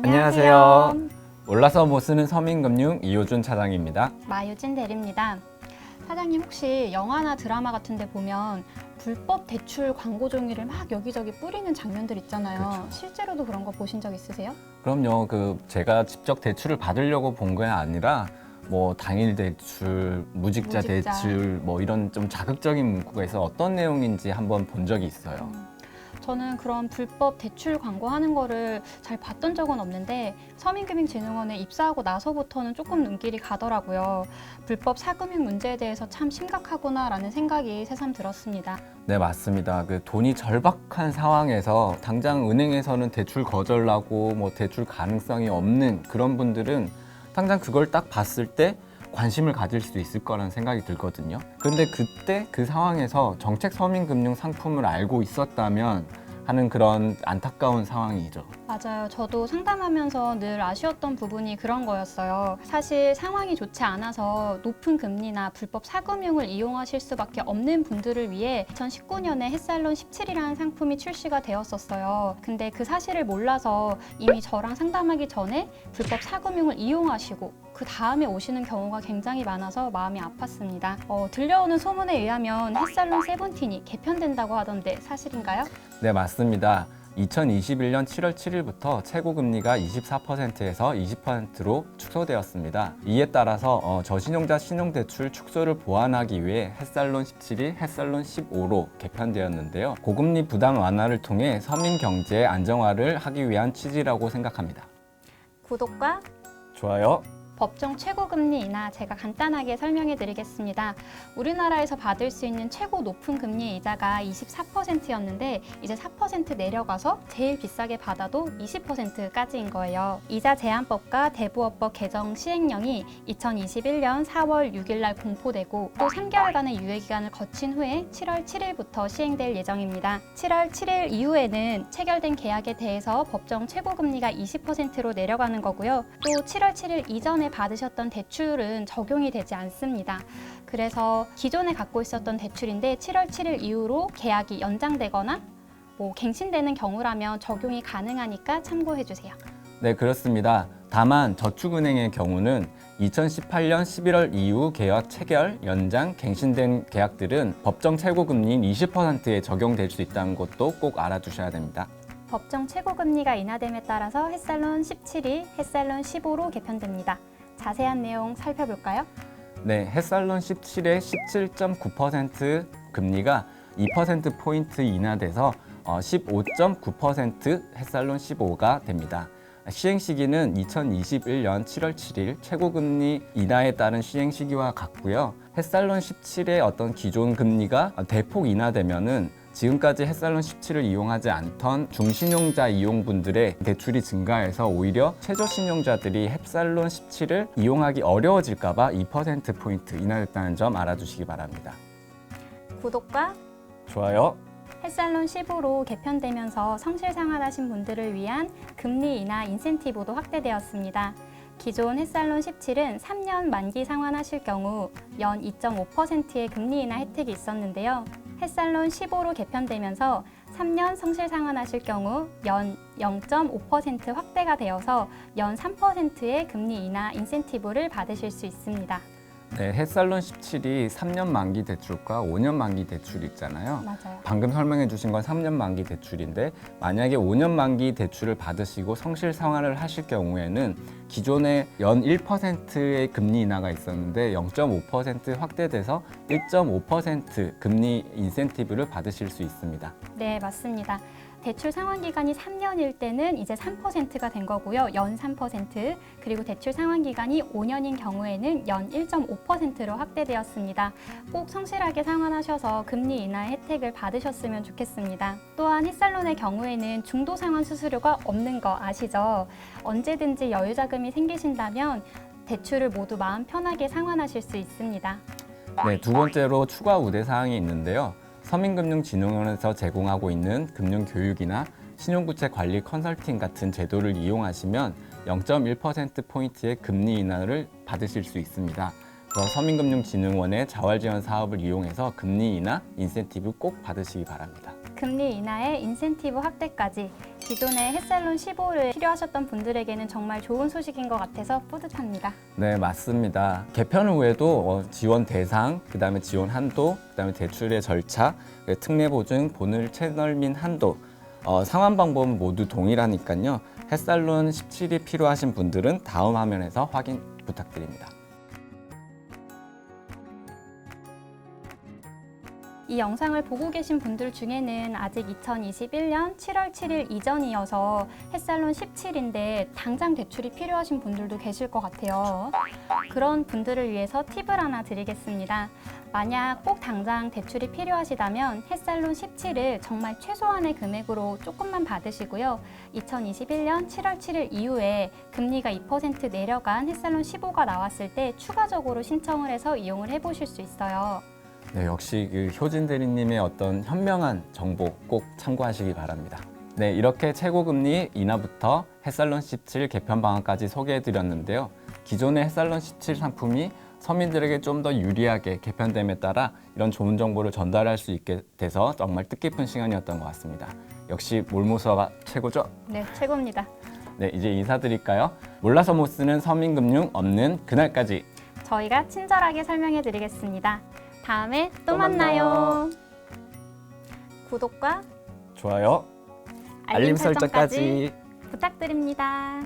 안녕하세요. 몰라서 못 쓰는 서민금융 이효준 차장입니다. 마유진 대리입니다. 사장님, 혹시 영화나 드라마 같은 데 보면 불법 대출 광고 종이를 막 여기저기 뿌리는 장면들 있잖아요. 그렇죠. 실제로도 그런 거 보신 적 있으세요? 그럼요. 제가 직접 대출을 받으려고 본 게 아니라 당일 대출, 무직자 무직자. 대출 이런 좀 자극적인 문구가 있어 어떤 내용인지 한번 본 적이 있어요. 저는 그런 불법 대출 광고하는 거를 잘 봤던 적은 없는데 서민금융진흥원에 입사하고 나서부터는 조금 눈길이 가더라고요. 불법 사금융 문제에 대해서 참 심각하구나라는 생각이 새삼 들었습니다. 네, 맞습니다. 돈이 절박한 상황에서 당장 은행에서는 대출 거절하고 대출 가능성이 없는 그런 분들은 당장 그걸 딱 봤을 때 관심을 가질 수 있을 거라는 생각이 들거든요. 근데 그때 그 상황에서 정책 서민금융 상품을 알고 있었다면 하는 그런 안타까운 상황이죠. 맞아요. 저도 상담하면서 늘 아쉬웠던 부분이 그런 거였어요. 사실 상황이 좋지 않아서 높은 금리나 불법 사금융을 이용하실 수밖에 없는 분들을 위해 2019년에 햇살론 17이라는 상품이 출시가 되었었어요. 근데 그 사실을 몰라서 이미 저랑 상담하기 전에 불법 사금융을 이용하시고 그 다음에 오시는 경우가 굉장히 많아서 마음이 아팠습니다. 들려오는 소문에 의하면 햇살론 세븐틴이 개편된다고 하던데 사실인가요? 네, 맞습니다. 2021년 7월 7일부터 최고금리가 24%에서 20%로 축소되었습니다. 이에 따라서 저신용자 신용대출 축소를 보완하기 위해 햇살론 17이 햇살론 15로 개편되었는데요. 고금리 부담 완화를 통해 서민 경제 안정화를 하기 위한 취지라고 생각합니다. 구독과 좋아요. 법정 최고금리 인하 제가 간단하게 설명해 드리겠습니다. 우리나라에서 받을 수 있는 최고 높은 금리 이자가 24%였는데 이제 4% 내려가서 제일 비싸게 받아도 20%까지인 거예요. 이자 제한법과 대부업법 개정 시행령이 2021년 4월 6일 날 공포되고 또 3개월간의 유예기간을 거친 후에 7월 7일부터 시행될 예정입니다. 7월 7일 이후에는 체결된 계약에 대해서 법정 최고금리가 20%로 내려가는 거고요. 또 7월 7일 이전에 받으셨던 대출은 적용이 되지 않습니다. 그래서 기존에 갖고 있었던 대출인데 7월 7일 이후로 계약이 연장되거나 갱신되는 경우라면 적용이 가능하니까 참고해 주세요. 네, 그렇습니다. 다만 저축은행의 경우는 2018년 11월 이후 계약 체결, 연장, 갱신된 계약들은 법정 최고금리인 20%에 적용될 수 있다는 것도 꼭 알아두셔야 됩니다. 법정 최고금리가 인하됨에 따라서 햇살론 17이 햇살론 15로 개편됩니다. 자세한 내용 살펴볼까요? 네, 햇살론 17의 17.9% 금리가 2%포인트 인하돼서 15.9% 햇살론 15가 됩니다. 시행 시기는 2021년 7월 7일 최고금리 인하에 따른 시행 시기와 같고요. 햇살론 17의 어떤 기존 금리가 대폭 인하되면은 지금까지 햇살론 17을 이용하지 않던 중신용자 이용분들의 대출이 증가해서 오히려 최저신용자들이 햇살론 17을 이용하기 어려워질까봐 2%포인트 인하됐다는 점 알아두시기 바랍니다. 구독과 좋아요. 햇살론 15로 개편되면서 성실 상환하신 분들을 위한 금리 인하 인센티브도 확대되었습니다. 기존 햇살론 17은 3년 만기 상환하실 경우 연 2.5%의 금리 인하 혜택이 있었는데요. 햇살론 15로 개편되면서 3년 성실 상환하실 경우 연 0.5% 확대가 되어서 연 3%의 금리 인하 인센티브를 받으실 수 있습니다. 네, 햇살론 17이 3년 만기 대출과 5년 만기 대출이 있잖아요. 맞아요. 방금 설명해 주신 건 3년 만기 대출인데 만약에 5년 만기 대출을 받으시고 성실 상환을 하실 경우에는 기존에 연 1%의 금리 인하가 있었는데 0.5% 확대돼서 1.5% 금리 인센티브를 받으실 수 있습니다. 네, 맞습니다. 대출 상환 기간이 3년일 때는 이제 3%가 된 거고요. 연 3%. 그리고 대출 상환 기간이 5년인 경우에는 연 1.5%로 확대되었습니다. 꼭 성실하게 상환하셔서 금리 인하 혜택을 받으셨으면 좋겠습니다. 또한 햇살론의 경우에는 중도 상환 수수료가 없는 거 아시죠? 언제든지 여유 자금이 생기신다면 대출을 모두 마음 편하게 상환하실 수 있습니다. 네, 두 번째로 추가 우대 사항이 있는데요. 서민금융진흥원에서 제공하고 있는 금융교육이나 신용부채 관리 컨설팅 같은 제도를 이용하시면 0.1%포인트의 금리 인하를 받으실 수 있습니다. 그래서 서민금융진흥원의 자활지원 사업을 이용해서 금리 인하 인센티브 꼭 받으시기 바랍니다. 금리 인하의 인센티브 확대까지 기존에 햇살론 15를 필요하셨던 분들에게는 정말 좋은 소식인 것 같아서 뿌듯합니다. 네, 맞습니다. 개편 후에도 지원 대상, 그다음에 지원 한도, 그다음에 대출의 절차, 특례 보증, 보늘 채널 및 한도, 상환 방법은 모두 동일하니까요. 햇살론 17이 필요하신 분들은 다음 화면에서 확인 부탁드립니다. 이 영상을 보고 계신 분들 중에는 아직 2021년 7월 7일 이전이어서 햇살론 17인데 당장 대출이 필요하신 분들도 계실 것 같아요. 그런 분들을 위해서 팁을 하나 드리겠습니다. 만약 꼭 당장 대출이 필요하시다면 햇살론 17을 정말 최소한의 금액으로 조금만 받으시고요. 2021년 7월 7일 이후에 금리가 2% 내려간 햇살론 15가 나왔을 때 추가적으로 신청을 해서 이용을 해보실 수 있어요. 네, 역시 그 효진 대리님의 어떤 현명한 정보 꼭 참고하시기 바랍니다. 네, 이렇게 최고금리 인하부터 햇살론 17 개편 방안까지 소개해드렸는데요. 기존의 햇살론 17 상품이 서민들에게 좀 더 유리하게 개편됨에 따라 이런 좋은 정보를 전달할 수 있게 돼서 정말 뜻깊은 시간이었던 것 같습니다. 역시 몰모서가 최고죠? 네, 최고입니다. 네, 이제 인사드릴까요? 몰라서 못 쓰는 서민금융 없는 그날까지. 저희가 친절하게 설명해 드리겠습니다. 다음에 또 또 만나요. 만나요. 구독과 좋아요. 알림 설정까지. 부탁드립니다.